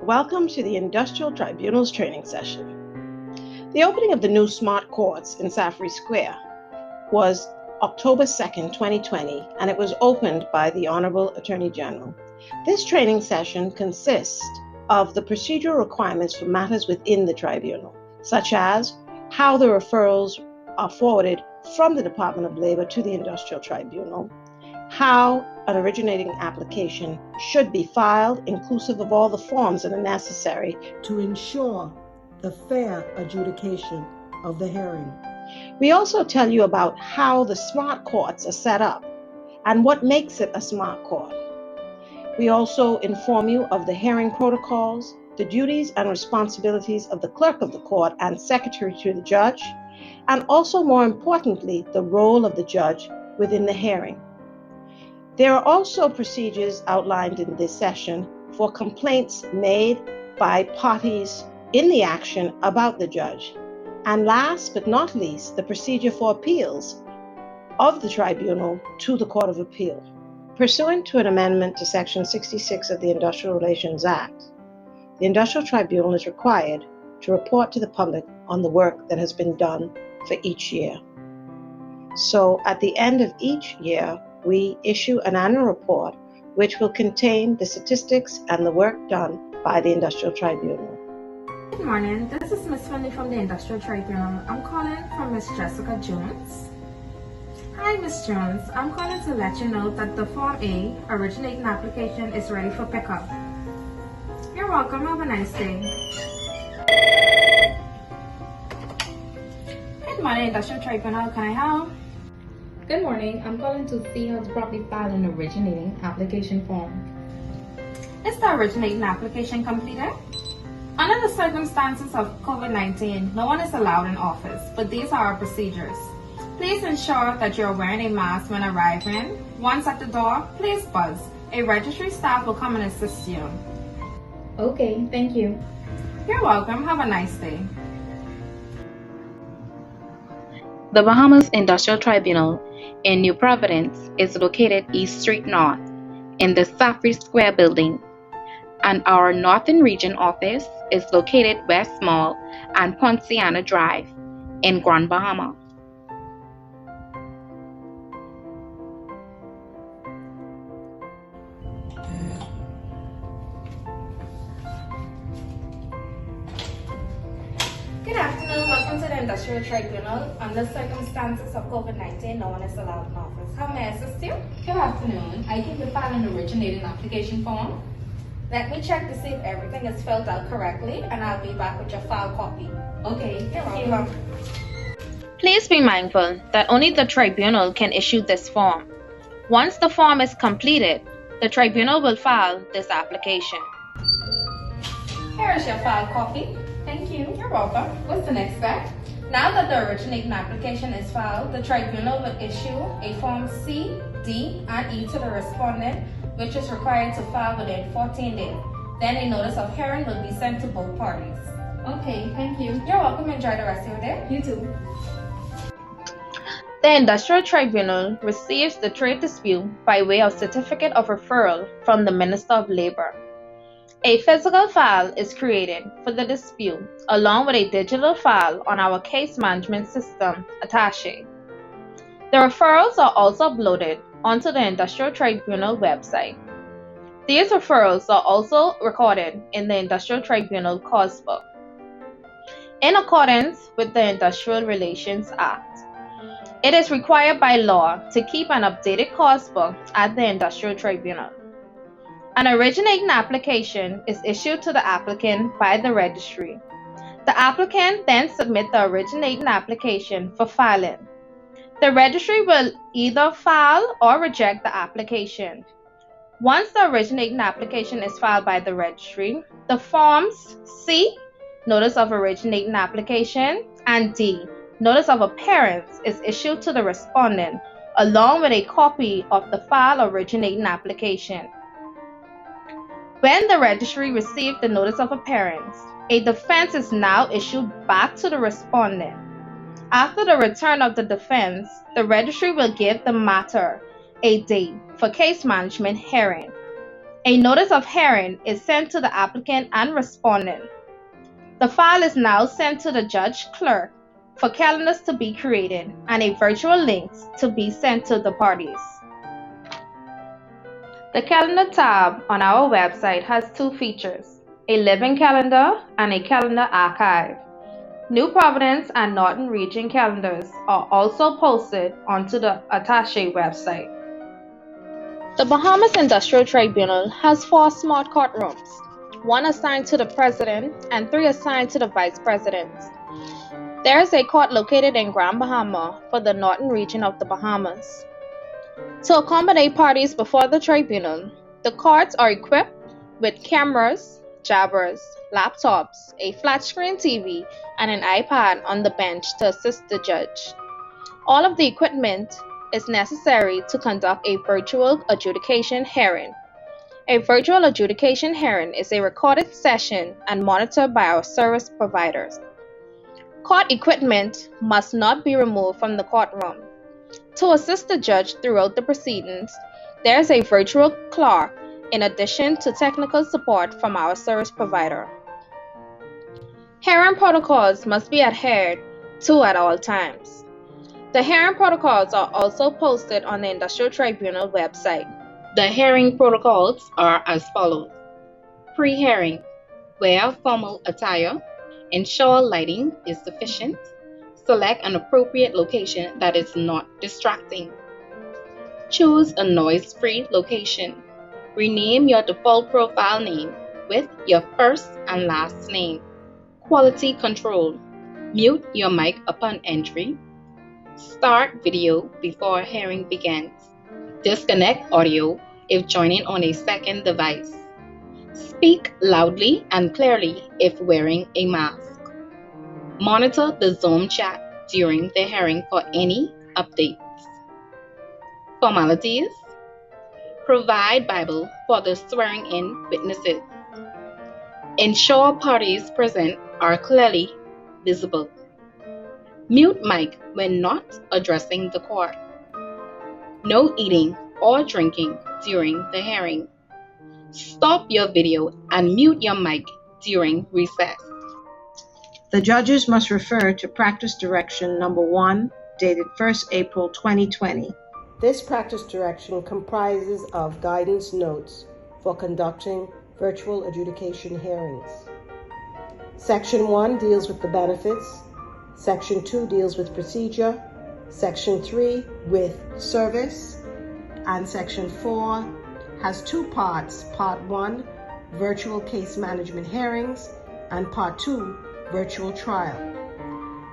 Welcome to the Industrial Tribunal's training session. The opening of the new smart courts in Safri Square was October 2nd, 2020, and it was opened by the Honorable Attorney General. This training session consists of the procedural requirements for matters within the tribunal, such as how the referrals are forwarded from the Department of Labor to the Industrial Tribunal, how an originating application should be filed, inclusive of all the forms that are necessary to ensure the fair adjudication of the hearing. We also tell you about how the smart courts are set up and what makes it a smart court. We also inform you of the hearing protocols, the duties and responsibilities of the clerk of the court and secretary to the judge, and also, more importantly, the role of the judge within the hearing. There are also procedures outlined in this session for complaints made by parties in the action about the judge. And last but not least, the procedure for appeals of the tribunal to the Court of Appeal. Pursuant to an amendment to Section 66 of the Industrial Relations Act, the Industrial Tribunal is required to report to the public on the work that has been done for each year. So at the end of each year, we issue an annual report which will contain the statistics and the work done by the Industrial Tribunal. Good morning, this is Ms. Finley from the Industrial Tribunal. I'm calling from Ms. Jessica Jones. Hi Ms. Jones, I'm calling to let you know that the Form A originating application is ready for pickup. You're welcome, have a nice day. Good morning, Industrial Tribunal, can I help? Good morning. I'm calling to see how to properly file an originating application form. Is the originating application completed? Under the circumstances of COVID-19, no one is allowed in office, but these are our procedures. Please ensure that you're wearing a mask when arriving. Once at the door, please buzz. A registry staff will come and assist you. Okay, thank you. You're welcome. Have a nice day. The Bahamas Industrial Tribunal in New Providence is located East Street North in the Safri Square building, and our Northern Region office is located West Mall and Ponciana Drive in Grand Bahama. Good afternoon. Welcome to the Industrial Tribunal. Under circumstances of COVID-19, no one is allowed in office. How may I assist you? Good afternoon. I came to file an originating application form. Let me check to see if everything is filled out correctly, and I'll be back with your file copy. Okay, You're thank welcome. Please be mindful that only the tribunal can issue this form. Once the form is completed, the tribunal will file this application. Here is your file copy. Thank you. You're welcome. What's the next step? Now that the originating application is filed, the tribunal will issue a Form C, D, and E to the respondent, which is required to file within 14 days. Then a notice of hearing will be sent to both parties. Okay, thank you. You're welcome. Enjoy the rest of your day. You too. The Industrial Tribunal receives the trade dispute by way of certificate of referral from the Minister of Labor. A physical file is created for the dispute along with a digital file on our case management system, Attache. The referrals are also uploaded onto the Industrial Tribunal website. These referrals are also recorded in the Industrial Tribunal cause book. In accordance with the Industrial Relations Act, it is required by law to keep an updated cause book at the Industrial Tribunal. An originating application is issued to the applicant by the registry. The applicant then submits the originating application for filing. The registry will either file or reject the application. Once the originating application is filed by the registry, the forms C, Notice of Originating Application, and D, Notice of Appearance, is issued to the respondent along with a copy of the file originating application. When the registry received the Notice of Appearance, a defense is now issued back to the respondent. After the return of the defense, the registry will give the matter a date for case management hearing. A notice of hearing is sent to the applicant and respondent. The file is now sent to the judge clerk for calendars to be created and a virtual link to be sent to the parties. The calendar tab on our website has two features, a living calendar and a calendar archive. New Providence and Northern Region calendars are also posted onto the Attaché website. The Bahamas Industrial Tribunal has 4 smart courtrooms, 1 assigned to the President and 3 assigned to the Vice Presidents. There is a court located in Grand Bahama for the Northern Region of the Bahamas. To accommodate parties before the tribunal, the courts are equipped with cameras, jabbers, laptops, a flat-screen TV, and an iPad on the bench to assist the judge. All of the equipment is necessary to conduct a virtual adjudication hearing. A virtual adjudication hearing is a recorded session and monitored by our service providers. Court equipment must not be removed from the courtroom. To assist the judge throughout the proceedings, there is a virtual clerk in addition to technical support from our service provider. Hearing protocols must be adhered to at all times. The hearing protocols are also posted on the Industrial Tribunal website. The hearing protocols are as follows. Pre-hearing: wear formal attire, ensure lighting is sufficient, select an appropriate location that is not distracting. Choose a noise-free location. Rename your default profile name with your first and last name. Quality control: mute your mic upon entry. Start video before hearing begins. Disconnect audio if joining on a second device. Speak loudly and clearly if wearing a mask. Monitor the Zoom chat during the hearing for any updates. Formalities: provide Bible for the swearing-in witnesses. Ensure parties present are clearly visible. Mute mic when not addressing the court. No eating or drinking during the hearing. Stop your video and mute your mic during recess. The judges must refer to Practice Direction Number 1, dated 1st April 2020. This practice direction comprises of guidance notes for conducting virtual adjudication hearings. Section 1 deals with the benefits. Section 2 deals with procedure. Section 3 with service. And Section 4 has 2 parts. Part 1, virtual case management hearings, and Part 2, virtual trial.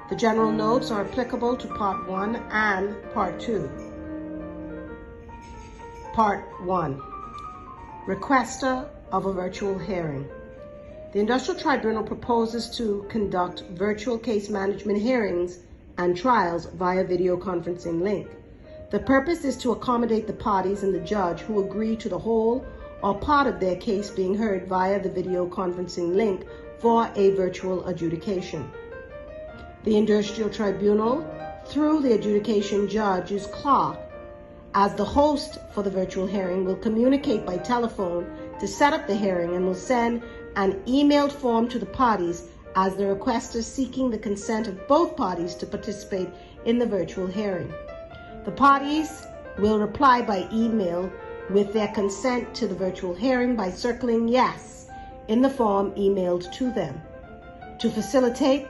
The general notes are applicable to Part 1 and Part 2. Part 1. Requester of a virtual hearing. The Industrial Tribunal proposes to conduct virtual case management hearings and trials via video conferencing link. The purpose is to accommodate the parties and the judge who agree to the whole or part of their case being heard via the video conferencing link for a virtual adjudication. The Industrial Tribunal, through the adjudication judge's clerk, as the host for the virtual hearing, will communicate by telephone to set up the hearing and will send an emailed form to the parties as the requester seeking the consent of both parties to participate in the virtual hearing. The parties will reply by email with their consent to the virtual hearing by circling yes in the form emailed to them. To facilitate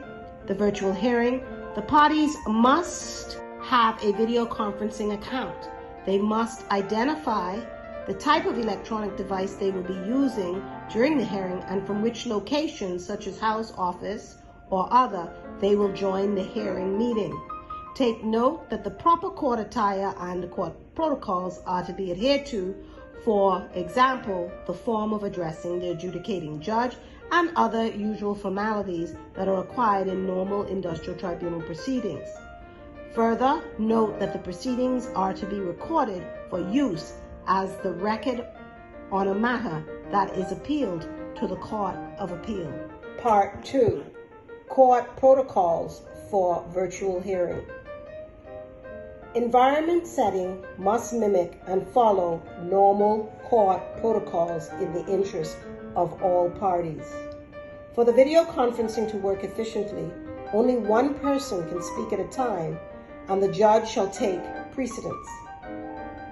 the virtual hearing, the parties must have a video conferencing account. They must identify the type of electronic device they will be using during the hearing and from which location, such as house, office, or other, they will join the hearing meeting. Take note that the proper court attire and court protocols are to be adhered to, for example, the form of addressing the adjudicating judge and other usual formalities that are required in normal industrial tribunal proceedings. Further, note that the proceedings are to be recorded for use as the record on a matter that is appealed to the Court of Appeal. Part 2. Court protocols for virtual hearing. Environment setting must mimic and follow normal court protocols in the interest of all parties. For the video conferencing to work efficiently, only one person can speak at a time, and the judge shall take precedence.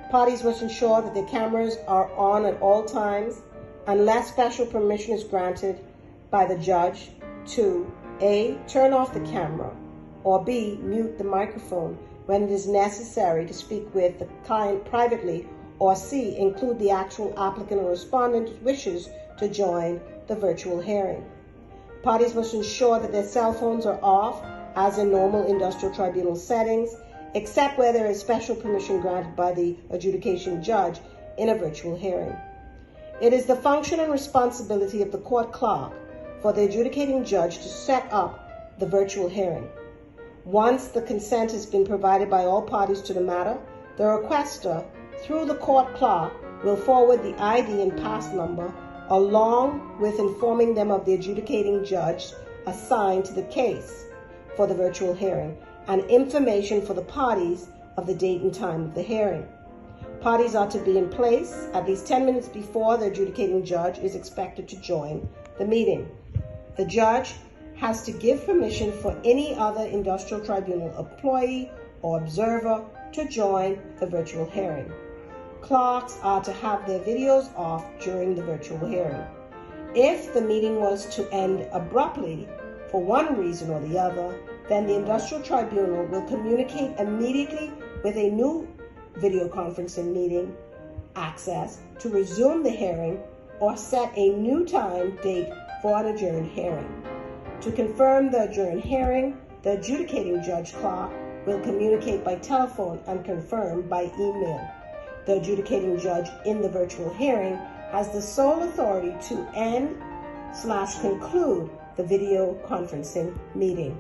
Parties must ensure that their cameras are on at all times unless special permission is granted by the judge to A. turn off the camera, or B. mute the microphone when it is necessary to speak with the client privately, or C. include the actual applicant or respondent who wishes to join the virtual hearing. Parties must ensure that their cell phones are off, as in normal industrial tribunal settings, except where there is special permission granted by the adjudication judge in a virtual hearing. It is the function and responsibility of the court clerk for the adjudicating judge to set up the virtual hearing. Once the consent has been provided by all parties to the matter, the requester, through the court clerk, will forward the ID and pass number along with informing them of the adjudicating judge assigned to the case for the virtual hearing and information for the parties of the date and time of the hearing. Parties are to be in place at least 10 minutes before the adjudicating judge is expected to join the meeting. The judge has to give permission for any other industrial tribunal employee or observer to join the virtual hearing. Clerks are to have their videos off during the virtual hearing. If the meeting was to end abruptly for one reason or the other, then the industrial tribunal will communicate immediately with a new video conferencing meeting access to resume the hearing or set a new time date for an adjourned hearing. To confirm the adjourned hearing, the adjudicating judge clerk will communicate by telephone and confirm by email. The adjudicating judge in the virtual hearing has the sole authority to end/conclude the video conferencing meeting.